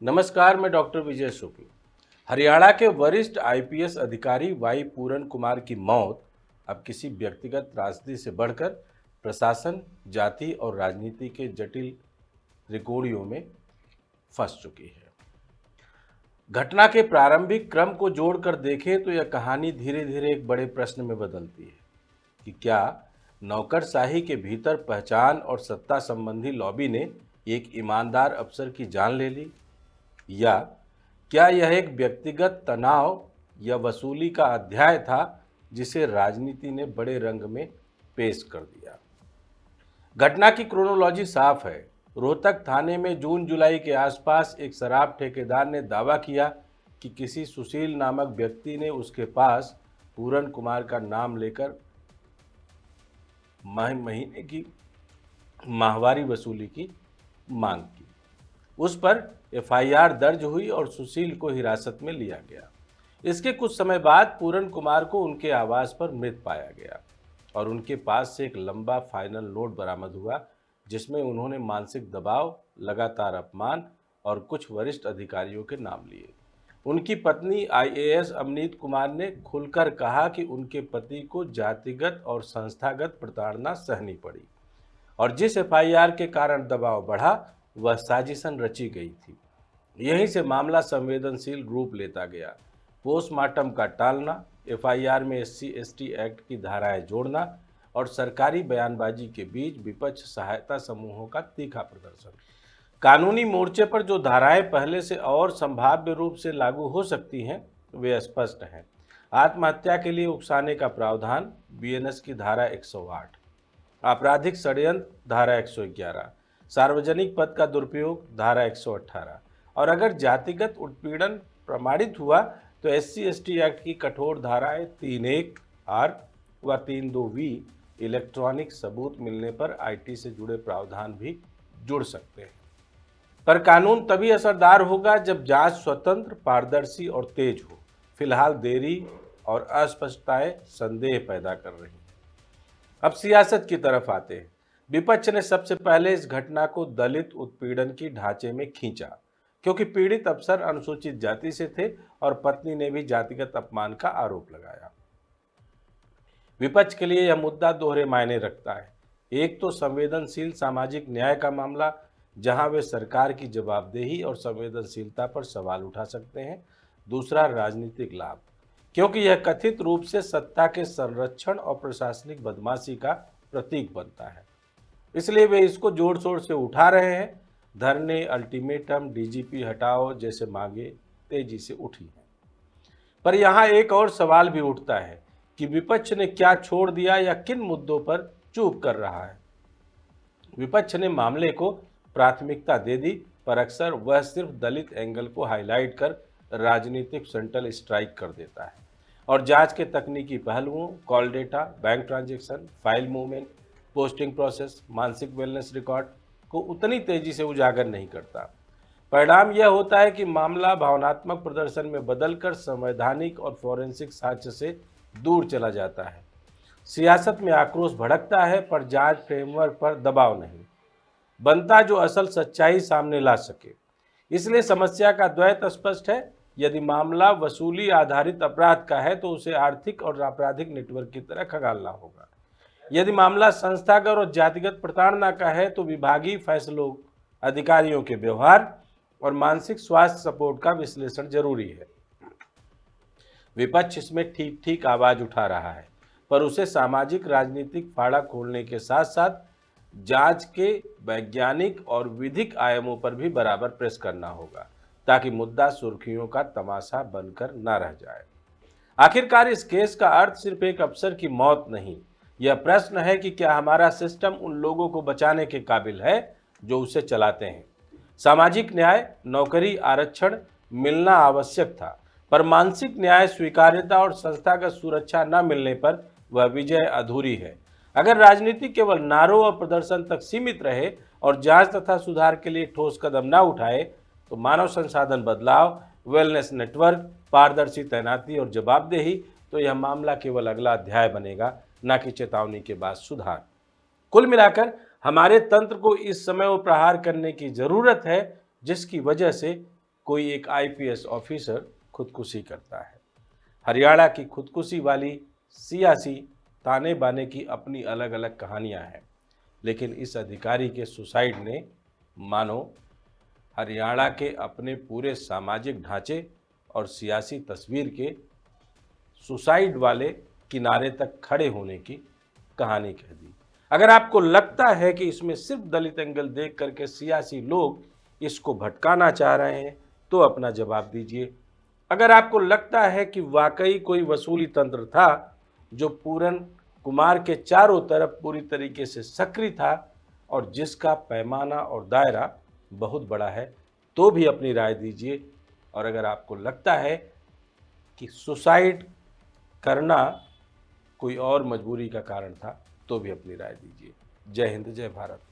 नमस्कार, मैं डॉक्टर विजय शुक्ल। हरियाणा के वरिष्ठ आईपीएस अधिकारी वाई पूरन कुमार की मौत अब किसी व्यक्तिगत त्रासदी से बढ़कर प्रशासन, जाति और राजनीति के जटिल त्रिकोणियों में फंस चुकी है। घटना के प्रारंभिक क्रम को जोड़कर देखें तो यह कहानी धीरे धीरे एक बड़े प्रश्न में बदलती है कि क्या नौकरशाही के भीतर पहचान और सत्ता संबंधी लॉबी ने एक ईमानदार अफसर की जान ले ली, या क्या यह एक व्यक्तिगत तनाव या वसूली का अध्याय था जिसे राजनीति ने बड़े रंग में पेश कर दिया। घटना की क्रोनोलॉजी साफ है। रोहतक थाने में जून जुलाई के आसपास एक शराब ठेकेदार ने दावा किया कि किसी सुशील नामक व्यक्ति ने उसके पास पूरन कुमार का नाम लेकर महीने की माहवारी वसूली की मांग की। उस पर एफआईआर दर्ज हुई और सुशील को हिरासत में लिया गया। इसके कुछ समय बाद पूरन कुमार को उनके आवास पर मृत पाया गया और उनके पास से एक लंबा फाइनल नोट बरामद हुआ जिसमें उन्होंने मानसिक दबाव, लगातार अपमान और कुछ वरिष्ठ अधिकारियों के नाम लिए। उनकी पत्नी आईएएस अमनीत कुमार ने खुलकर कहा कि उनके पति को जातिगत और संस्थागत प्रताड़ना सहनी पड़ी और जिस एफआईआर के कारण दबाव बढ़ा वह साजिशन रची गई थी। यहीं से मामला संवेदनशील रूप लेता गया। पोस्टमार्टम का टालना, एफआईआर में SC/ST एक्ट की धाराएं जोड़ना और सरकारी बयानबाजी के बीच विपक्ष सहायता समूहों का तीखा प्रदर्शन। कानूनी मोर्चे पर जो धाराएं पहले से और संभाव्य रूप से लागू हो सकती हैं वे स्पष्ट हैं। आत्महत्या के लिए उकसाने का प्रावधान BNS की धारा 108, आपराधिक षड्यंत्र धारा 111, सार्वजनिक पद का दुरुपयोग धारा 118 और अगर जातिगत उत्पीड़न प्रमाणित हुआ तो SC/ST एक्ट की कठोर धाराएं 3(1)R व 3(2)V इलेक्ट्रॉनिक सबूत मिलने पर IT से जुड़े प्रावधान भी जुड़ सकते हैं। पर कानून तभी असरदार होगा जब जांच स्वतंत्र, पारदर्शी और तेज हो। फिलहाल देरी और अस्पष्टताएं संदेह पैदा कर रही हैं। अब सियासत की तरफ आते हैं। विपक्ष ने सबसे पहले इस घटना को दलित उत्पीड़न की ढांचे में खींचा क्योंकि पीड़ित अफसर अनुसूचित जाति से थे और पत्नी ने भी जातिगत अपमान का आरोप लगाया। विपक्ष के लिए यह मुद्दा दोहरे मायने रखता है। एक तो संवेदनशील सामाजिक न्याय का मामला जहां वे सरकार की जवाबदेही और संवेदनशीलता पर सवाल उठा सकते हैं। दूसरा राजनीतिक लाभ, क्योंकि यह कथित रूप से सत्ता के संरक्षण और प्रशासनिक बदमाशी का प्रतीक बनता है, इसलिए वे इसको जोर शोर से उठा रहे हैं। धरने, अल्टीमेटम, DGP हटाओ जैसे मांगे तेजी से उठी हैं। पर यहाँ एक और सवाल भी उठता है कि विपक्ष ने क्या छोड़ दिया या किन मुद्दों पर चूक कर रहा है। विपक्ष ने मामले को प्राथमिकता दे दी, पर अक्सर वह सिर्फ दलित एंगल को हाईलाइट कर राजनीतिक सेंट्रल स्ट्राइक कर देता है और जांच के तकनीकी पहलुओं, call data, bank transaction, file movement, posting process, मानसिक वेलनेस रिकॉर्ड को उतनी तेजी से उजागर नहीं करता। परिणाम यह होता है कि मामला भावनात्मक प्रदर्शन में बदलकर संवैधानिक और फोरेंसिक साक्ष्य से दूर चला जाता है। सियासत में आक्रोश भड़कता है पर जांच फ्रेमवर्क पर दबाव नहीं बनता जो असल सच्चाई सामने ला सके। इसलिए समस्या का द्वैत स्पष्ट है। यदि मामला वसूली आधारित अपराध का है तो उसे आर्थिक और आपराधिक नेटवर्क की तरह खंगालना होगा। यदि मामला संस्थागत और जातिगत प्रताड़ना का है तो विभागीय फैसलों, अधिकारियों के व्यवहार और मानसिक स्वास्थ्य सपोर्ट का विश्लेषण जरूरी है। विपक्ष इसमें ठीक ठीक आवाज उठा रहा है, पर उसे सामाजिक राजनीतिक फाड़ा खोलने के साथ साथ जांच के वैज्ञानिक और विधिक आयामों पर भी बराबर प्रेस करना होगा ताकि मुद्दा सुर्खियों का तमाशा बनकर न रह जाए। आखिरकार इस केस का अर्थ सिर्फ एक अफसर की मौत नहीं, यह प्रश्न है कि क्या हमारा सिस्टम उन लोगों को बचाने के काबिल है जो उसे चलाते हैं। सामाजिक न्याय, नौकरी, आरक्षण मिलना आवश्यक था, पर मानसिक न्याय, स्वीकार्यता और संस्थागत सुरक्षा न मिलने पर वह विजय अधूरी है। अगर राजनीति केवल नारों और प्रदर्शन तक सीमित रहे और जांच तथा सुधार के लिए ठोस कदम न उठाए तो मानव संसाधन बदलाव, वेलनेस नेटवर्क, पारदर्शी तैनाती और जवाबदेही, तो यह मामला केवल अगला अध्याय बनेगा, न कि चेतावनी के बाद सुधार। कुल मिलाकर हमारे तंत्र को इस समय वो प्रहार करने की जरूरत है जिसकी वजह से कोई एक आईपीएस ऑफिसर खुदकुशी करता है। हरियाणा की खुदकुशी वाली सियासी ताने बाने की अपनी अलग अलग कहानियां हैं, लेकिन इस अधिकारी के सुसाइड ने मानो हरियाणा के अपने पूरे सामाजिक ढांचे और सियासी तस्वीर के सुसाइड वाले किनारे तक खड़े होने की कहानी कह दी। अगर आपको लगता है कि इसमें सिर्फ दलित एंगल देख करके सियासी लोग इसको भटकाना चाह रहे हैं, तो अपना जवाब दीजिए। अगर आपको लगता है कि वाकई कोई वसूली तंत्र था जो पूरन कुमार के चारों तरफ पूरी तरीके से सक्रिय था और जिसका पैमाना और दायरा बहुत बड़ा है, तो भी अपनी राय दीजिए। और अगर आपको लगता है कि सुसाइड करना कोई और मजबूरी का कारण था, तो भी अपनी राय दीजिए। जय हिंद, जय भारत।